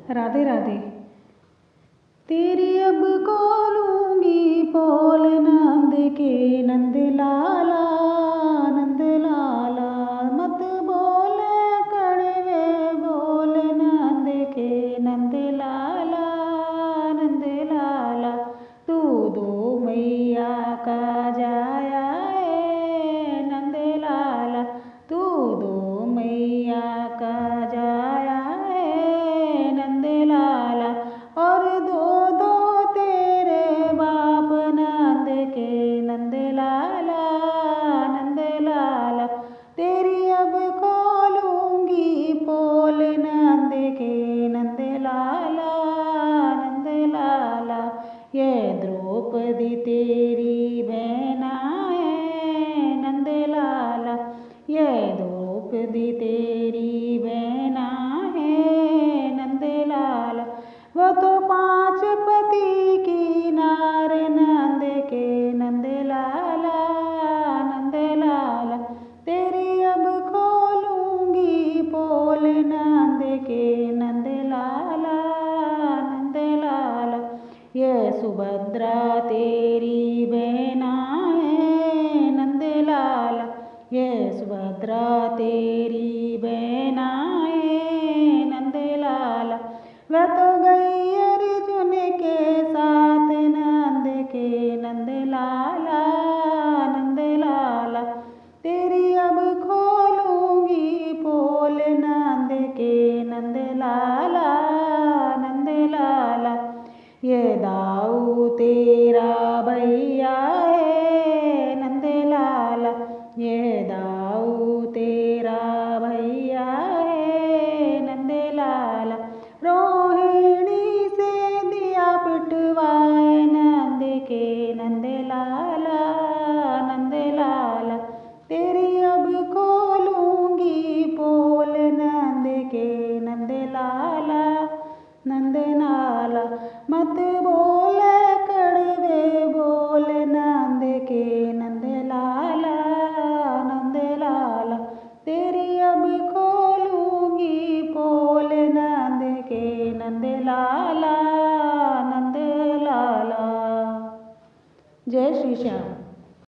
राधे राधे। तेरी अब खोलूंगी पोल नंद के नंद लाला, नंद लाला मत बोल कड़वे बोल नंद के नंद लाला, नंद लाला तू दो मैया का जाया है नंद लाला, तू दो मैया का जाया है नंद लाला, और दो दो तेरे बाप नंद के नंद लाला, नंद लाला तेरी अब खोलूंगी पोल नंद के नंद लाला, नंद लाला ये द्रौपदी तेरी बहना है नंद लाला, ये द्रौपदी तेरी बहना है नंद लाला, वो तो 5 पति की नार नंद के नंद लाला, नंद लाला तेरी अब खोलूंगी पोल नंद के नंद लाला, नंद लाला ये सुभद्रा तेरी बहना है नंद लाला, ये सुभद्रा तेरी बहना है नंद लाला, वह तो गई अर्जुन के साथ नंद के नंद लाला, नंद लाला तेरी अब खोलूंगी पोल नंद के नंद लाला, नंद लाला ये दाऊ तेरा भैया है नंद लाला, ये दाऊ तेरा भैया है नंद लाला, रोहिणी से दिया पिटवाए नंद के नंद लाला, नंद लाला तेरी अब खोलूंगी पोल नंद के नंद लाला, नंद लाला मत बोल कड़वे बोल नंद के नंद लाला, नंद लाला तेरी अब खोलूंगी पोल नंद के नंद लाला, नंद लाला। जय श्री श्याम।